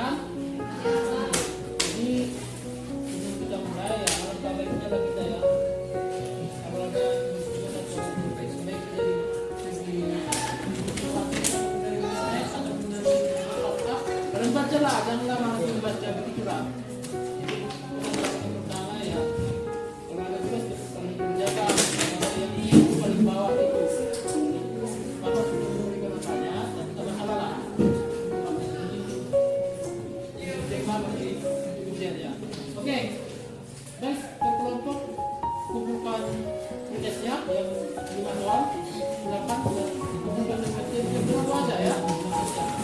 kan? Ini sebelum kita mulai ya, harus baiknya lah kita ya. Kalau ada sebaik dari baca lah, jangan lama baca begitu lah. Jadi pertama ya, kalau ada tugas paling menjaga yang ini paling bawah itu. Maka sebelum kita bertanya, tapi tak masalah lah. Oke, guys, ke kelompok kumpulkan tugasnya yang 5 soal. Silakan kumpulkan tugasnya itu aja ya.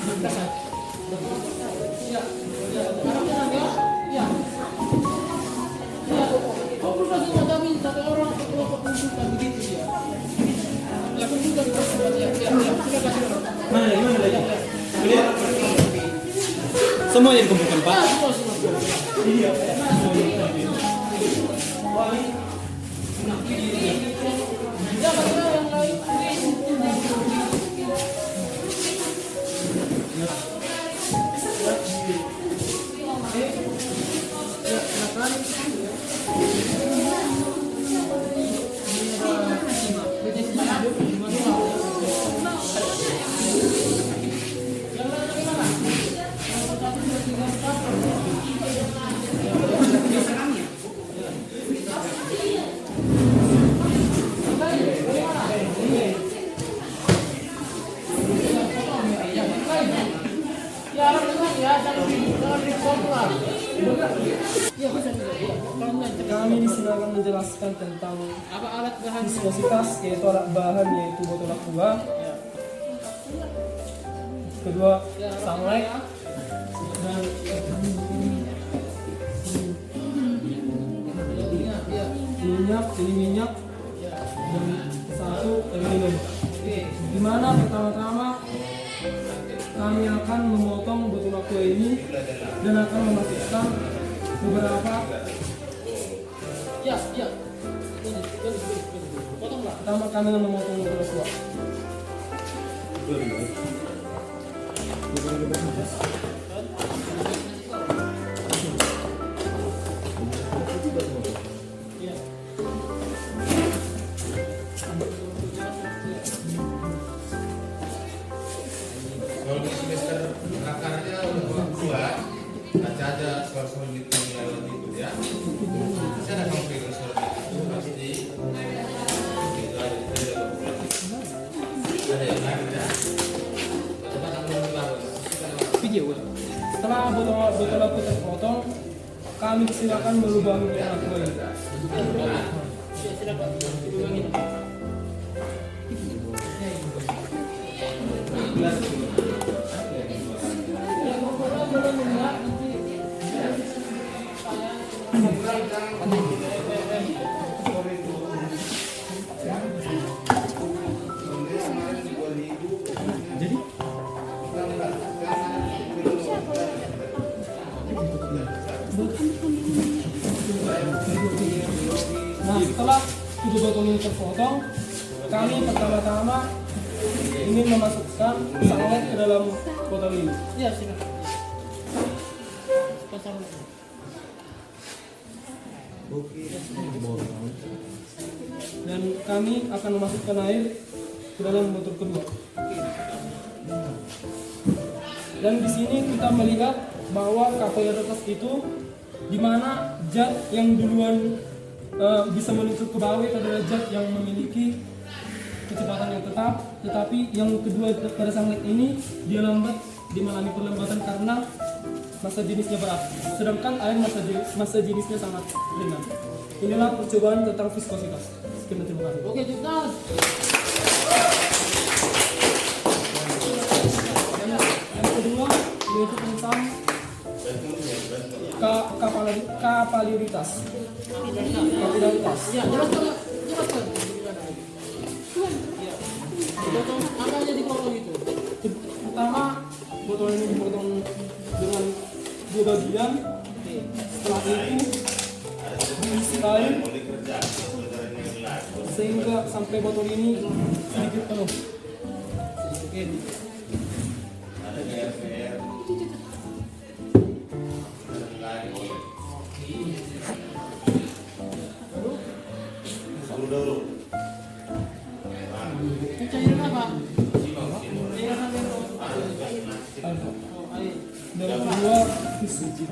Silakan. Ya, sekarang ya. Ya. Ya. Kumpul kasih kami satu orang ke kelompok kumpulkan begitu ya. Ya, kumpulkan tugasnya. Ya, silakan. Mana lagi? Semuanya dikumpulkan, Pak. Iya. Ya, bagaimana yang lain? Kami di sini akan menjelaskan tentang Apa alat bahan viskositas, yaitu alat bahan yaitu botol aqua. Kedua, sunlight dan minyak, ini minyak dan satu aluminium. Dimana pertama-tama kami akan memotong botol aqua ini dan akan memasukkan beberapa. Ya. Potonglah. Pertama kami akan memotong botol aqua. Ya. Kalau di semester akarnya udah keluar, baca aja soal-soal gitu lewat itu ya. Saya ada kamu pegang soal itu pasti itu ada yang lain ya. Coba kamu baru. Video. Setelah botol aqua terpotong, kami silakan melubangi botol aqua ini. Ya, silakan. Diulangin. Jadi nah, setelah tujuh botol ini terpotong, kami pertama-tama ingin memasukkan sunlight ke dalam botol ini. Ya, silakan. Pasang. Dan kami akan memasukkan air ke dalam botol kedua. Dan di sini kita melihat bahwa kapal atas itu di mana zat yang duluan bisa menutup ke bawah itu adalah zat yang memiliki kecepatan yang tetap, tetapi yang kedua pada sunlight ini dia lambat, dia mengalami perlambatan karena massa jenisnya berat, sedangkan air massa jenisnya sangat ringan. Inilah percobaan tentang viskositas. Sekian, terima kasih. Oke, tuntas. Yang kedua yaitu tentang kapilaritas. Ya, jelaskan. Ya. Potong apa aja dipotong itu? Pertama, botol ini dipotong dengan dua bagian. Setelah itu diisi air sehingga sampai botol ini sedikit penuh. Oke. lagi oleh. Oke. Dulu dulu. Itu cairan apa? Simang. Cairan apa? Oh, air. Dan yang kedua tisu. Tisu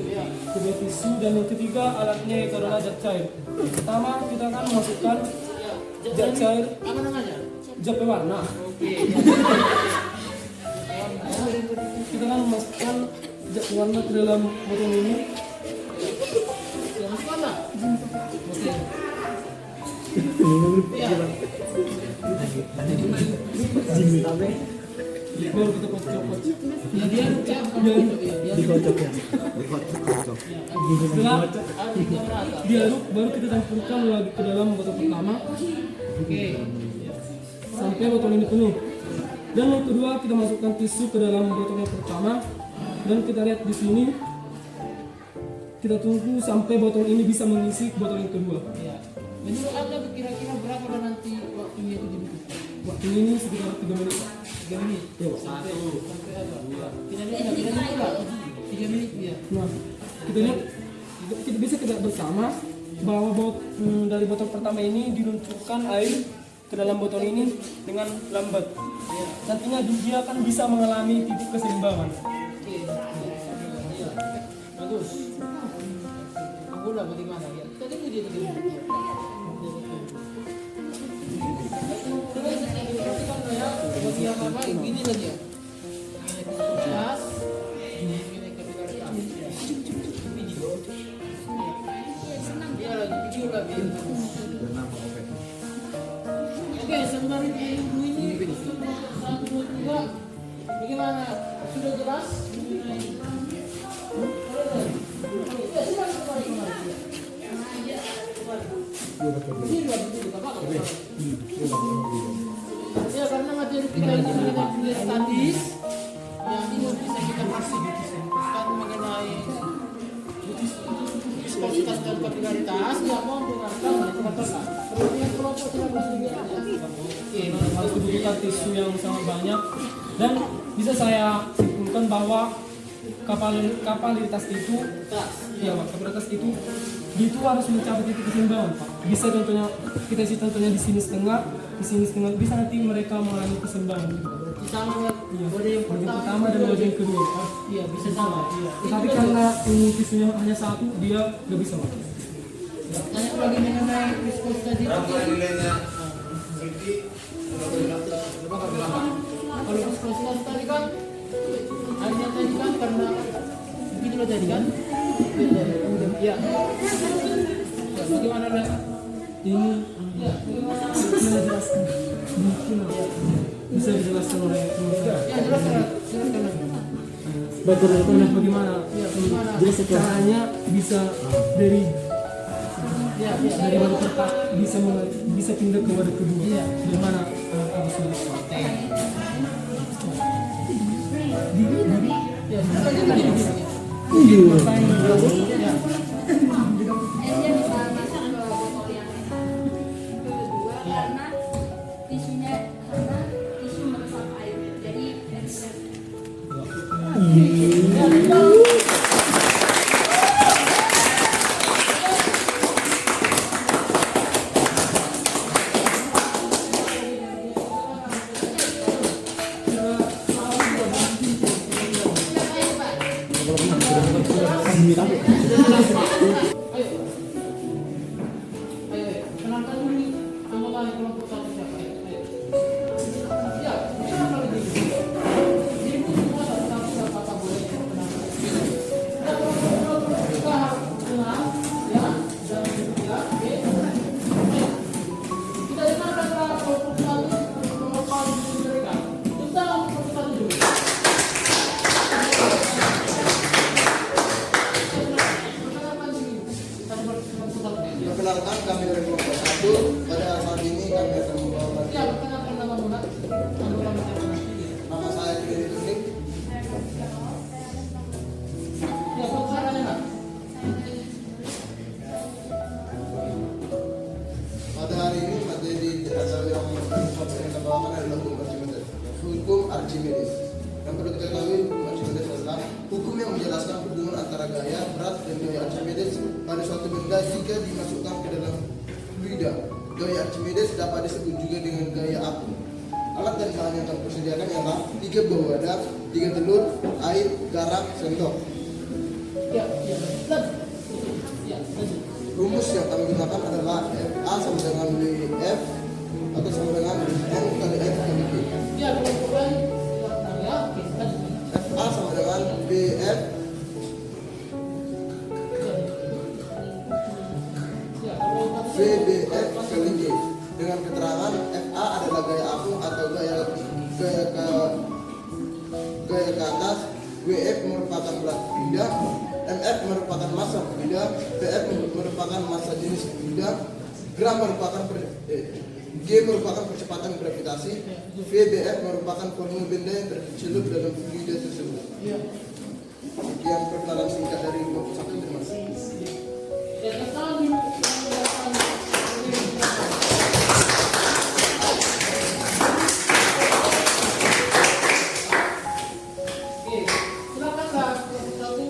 ya. Kedua tisu dan yang ketiga alatnya itu adalah zat cair. Pertama kita akan masukkan Ya. zat cair, Apa namanya? zat pewarna. Oke. Kita akan masukkan zat pewarna ke dalam botol ini. Yang mana? Oke. Ya. Baru kita kocok-kocok. Ya dia ya. Dikocok ya. Setelah Harus merata. diaduk baru kita campurkan lagi ke dalam botol pertama Oke. sampai botol ini penuh. Dan yang kedua kita masukkan tisu ke dalam botol yang pertama dan kita lihat di sini. Kita tunggu sampai botol ini bisa mengisi botol yang kedua. Ya. Menurut Anda kira-kira berapa nanti waktunya itu dibutuhkan? Waktu ini sekitar 3 menit. 3 menit. Ya. Sampai apa? Ya. Tidak ada 3 menit lah. 3 menit ya. Nah, kita lihat kita bisa lihat bersama bahwa dari botol pertama ini diluncurkan air ke dalam botol ini dengan lambat. Ya. Nantinya dia akan bisa mengalami titik keseimbangan. Oke. Ya. Bagus. Gula bagaimana ya? Tadi itu dia tadi. Bagian apa? Gini saja. Gas. Ini kapilaritas. Ya lagi video lagi. Oke, sembari ibu ini satu dua. Bagaimana? Sudah jelas? Ya karena materi kita ini materi statis yang ini bisa kita masih diskusikan mengenai viscositas dan kapilaritas ya mau dengarkan katakan kemudian kelompok tidak bersedia oke Harus dibutuhkan tisu yang sangat banyak dan bisa saya simpulkan bahwa kapalitas itu ya Pak, kapalitas itu harus mencapai titik keseimbangan Pak. Bisa contohnya kita isi contohnya di sini setengah, bisa nanti mereka mengalami keseimbangan gitu. sama Iya. pada yang Bagian pertama dan bagian kedua Pak. iya bisa sama iya Tetapi karena ini tisunya hanya satu, dia nggak bisa Pak. tanya lagi mengenai viskositas itu Berapa nilainya? Siti? kalau viskositas tadi kan airnya tadi kan karena begitu loh tadi kan ya ya bagaimana lah Ini ya bagaimana bisa dijelaskan mungkin bisa dijelaskan oleh mereka. ya jelaskan lagi Bagaimana ya bagaimana caranya bisa dari ya dari wadah pertama bisa pindah ke wadah kedua. Iya. Gimana harus dilakukan? ya sebenarnya begini ya Airnya bisa masuk ke botol yang kedua karena tisunya karena tisu meresap air jadi airnya ayo kenalkan dulu anggota kelompok satu siapa ayo ya kenapa lagi dirimu semua satu-satu apa boleh kenalkan kita harus kenal ya dan ya oke kita dengarkan kelompok satu kelompok mereka kita kelompok satu dulu Perkenalkan kami dari kelompok 1. Pada saat ini kami akan membawakan ya perkenalkan nama muda anggota masyarakat nama saya Diri Tuning. ya perkenalkan Pak. Pada hari ini materi yang kita bawakan adalah hukum Archimedes. Hukum Archimedes. Yang perlu kita ketahui hukum Archimedes adalah hukum yang menjelaskan hubungan antara gaya berat dan gaya Archimedes pada suatu benda jika dimasukkan ke dalam fluida. Gaya Archimedes dapat disebut juga dengan gaya api. Alat dan bahan yang kami persediakan ialah 3 buah wadah, 3 telur, air, garam, sendok. Ya, ya, dan ya, lanjut. Rumus yang kami gunakan adalah FA sama dengan BF atau sama dengan M kali F kali G. Ya, kemudian ya, oke, lanjut. FA sama dengan BF Ya, kalau tadi VBF kali G. Dengan keterangan FA adalah gaya apung atau gaya ke atas, WF merupakan berat fluida, MF merupakan massa fluida, PF merupakan massa jenis fluida, G merupakan percepatan gravitasi, VBF merupakan volume benda yang tercelup dalam fluida tersebut. ya. Sekian perkenalan singkat dari kelompok 1. Terima kasih. Ya, tadi Oke, silakan Kak. Satu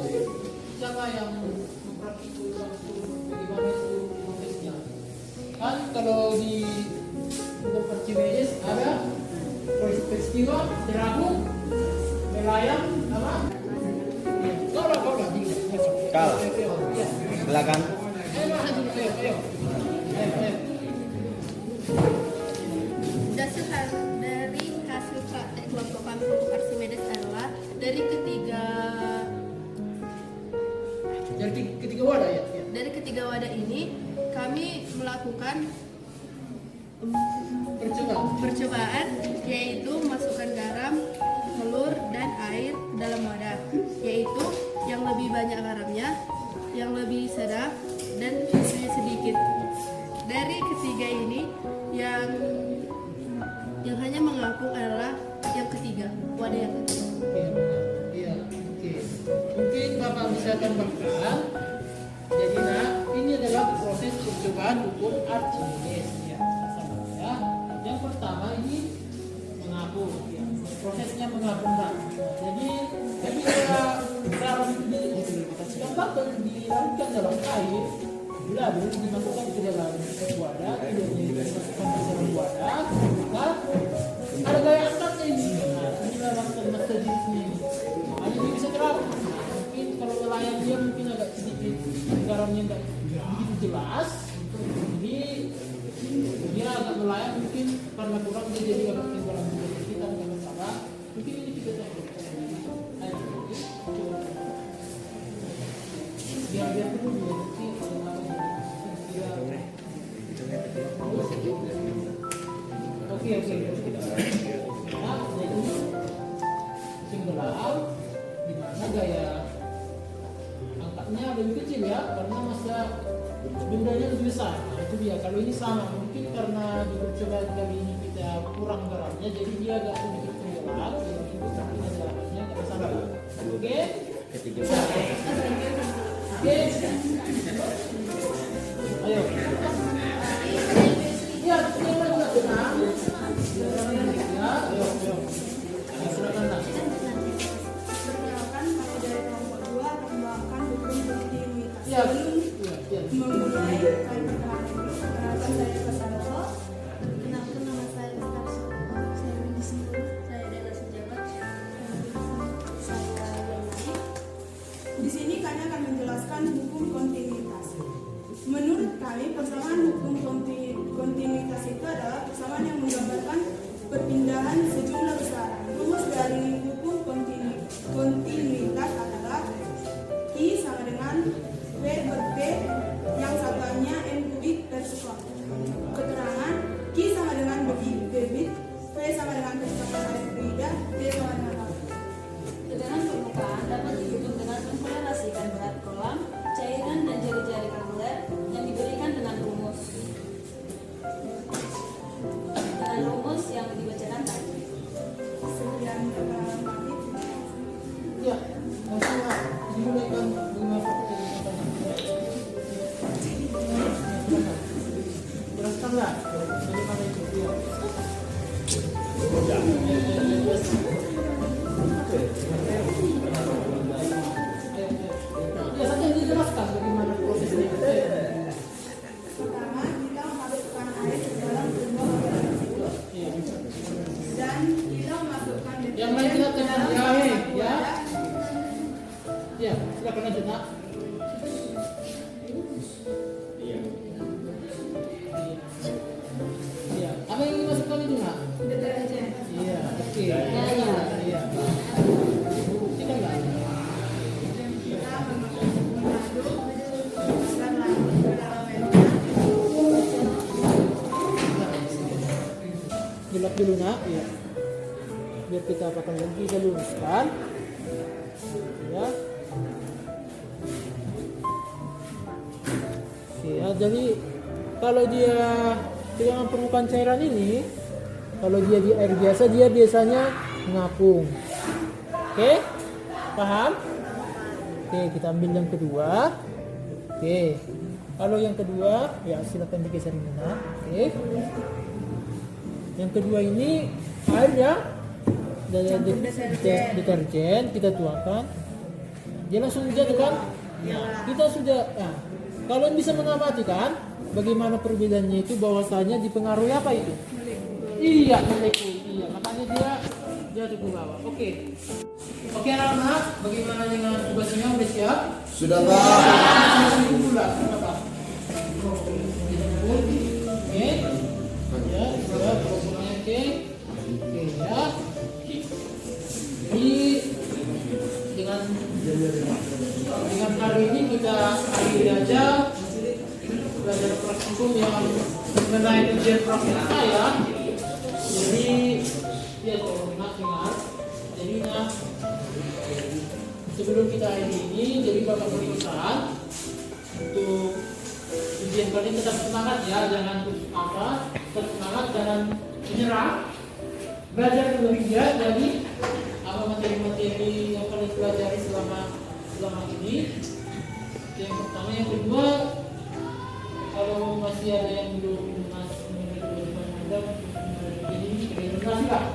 siapa yang mempraktikkan langsung bagaimana itu prosesnya? Kan kalau di untuk Archimedes ada peristiwa terahu, melayang, apa? Kau lah, Kal. Ya. Silakan. Ayo, maju, ayo. Dari hasil praktek kelompok kami untuk Archimedes adalah dari ketiga wadah ya. Ya. dari ketiga wadah ini kami melakukan percobaan, yaitu masukkan garam, telur, dan air dalam wadah, yaitu yang lebih banyak garamnya, yang lebih sedap, dan susunya sedikit. Dari ketiga ini yang hanya mengapung adalah yang ketiga, wadah yang ketiga. Iya, oke. Mungkin Bapak bisa tambahkan. Jadi ini adalah proses percobaan ukur Archimedes ya. Sama ya. Yang pertama ini mengapung ya. Prosesnya mengapung Pak. Jadi garam itu digambarkan dilarutkan dalam air, lalu dimasukkan ke dalam wadah, kemudian dimasukkan ke dalam wadah, maka ada gaya angkatnya ini. Nah, inilah masa jenisnya ini. Nah, ini bisa terang. Mungkin kalau nelayan dia mungkin agak sedikit garamnya enggak begitu jelas. Jadi dia agak nelayan mungkin karena kurang dia jadi agak garam juga kita nggak masalah. Mungkin ini kita cek. Ayo, coba. Biar dulu dia nanti kalau Oke. Nah, jadi singgelar di mana gaya angkatnya lebih kecil ya, karena masa bendanya lebih besar. Nah, itu dia. Kalau ini sama, mungkin karena di percobaan kali ini kita kurang garamnya, jadi dia agak sedikit tenggelam. Jadi itu mungkin ada garamnya, nggak masalah. Oke. Oke. Ayo. Ya, kita juga tenang. Ya, ayo. Silakan Nak. Perkenalkan, maka dari kelompok 2 akan membawakan hukum kontinuitas. Ya. Memulai kami perkenalkan saya Kasaroko. Kenalkan, nama saya Kasarso. Saya di sini. Saya Dela Sejabat. Saya Yeni. Di sini kami akan menjelaskan hukum kontinuitas. Menurut kami, persamaan hukum kontinuitas itu adalah persamaan yang menggambarkan perpindahan sejumlah besaran. Rumus dari hukum kontinuitas adalah I sama dengan V per P yang satuannya N kubik per sekon. Keterangan Q sama dengan bebit, V sama dengan kecepatan air fluida, P sama dengan apa? Tekanan permukaan dapat dihitung dengan mengkorelasikan berat kolam, cairan, dan jari-jari kapiler yang diberikan dengan rumus yang dibacakan tadi. Sekian keterangan kami. Ya, langsung Nak. Dimulaikan dengan pertanyaan. Jelaskanlah bagaimana itu dia. silakan aja nak. Iya. Apa yang dimasukkan itu nak? Deterjen. Iya. Oke. Ya, ya. Iya. Kita enggak. Kita mengaduk, masukkan lagi ke dalam meja. Gelap dulu nak. Iya. Biar kita apakan lagi, kita luruskan. Ya. Oke, ya, jadi kalau dia dengan permukaan cairan ini, kalau dia di air biasa, dia biasanya mengapung. Oke, paham? Oke, kita ambil yang kedua. Oke, kalau yang kedua, ya silakan digeser ini nak. Oke, yang kedua ini air ya, dari deterjen kita tuangkan. Dia langsung jatuh kan? Nah, kita sudah. Nah, kalian bisa mengamati kan? Bagaimana perbedaannya itu, bahwasanya dipengaruhi apa itu? Iya, molekul. Iya, makanya dia jatuh ke bawah. Oke. Oke anak-anak, bagaimana dengan tugasnya, udah siap? Sudah Pak. Oke. Ya, sudah pokoknya oke. Oke ya. Ini dengan hari ini kita akhiri aja belajar praktikum yang mengenai ujian praktika ya. Jadi ya tolong ingat. Jadi sebelum kita akhiri ini, jadi Bapak beri pesan untuk ujian kali ini, tetap semangat ya, jangan putus asa, tetap semangat, jangan menyerah, belajar lebih giat dari apa materi-materi yang kalian pelajari selama ini. Yang pertama, yang kedua, kalau masih ada yang belum lunas jadi lunasi lah,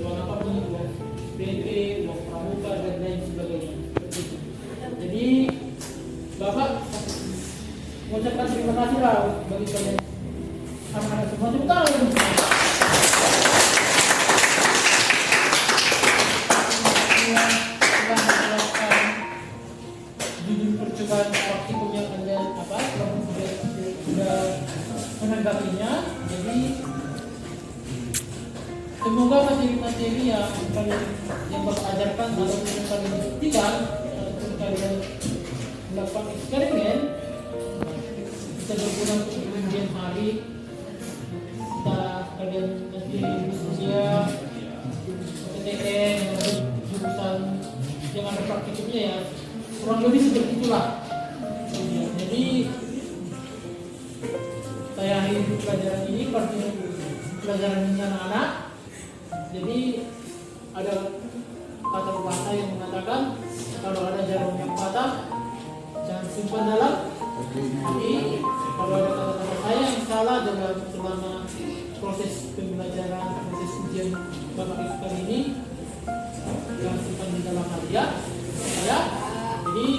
uang apapun, uang BP, uang pramuka dan lain sebagainya. Jadi Bapak mengucapkan terima kasih lah bagi kalian anak-anak semua. Tepuk tangan. Judul percobaan praktikum yang Anda sudah menanggapinya. Jadi semoga materi-materi yang kalian yang Bapak ajarkan atau yang kalian buktikan ataupun kalian melakukan eksperimen bisa berguna untuk kemudian hari. Kalian nanti diskusia PTN jurusan yang ada praktikumnya ya, kurang lebih seperti itulah. Jadi saya akhiri pelajaran ini, pelajaran ini anak-anak. Jadi ada kata pepatah yang mengatakan kalau ada jarum yang patah jangan simpan dalam hati. Kalau ada kata-kata saya yang salah dalam selama proses pembelajaran, proses ujian Bapak kali ini, jangan simpan di dalam hati ya. Jadi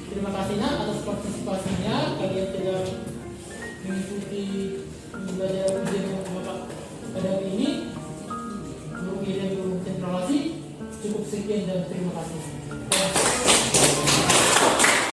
terima kasih nak atas partisipasinya. Kalian telah mengikuti pembelajaran ujian Bapak pada hari ini. Untuk konsentrasi, cukup sekian dan terima kasih.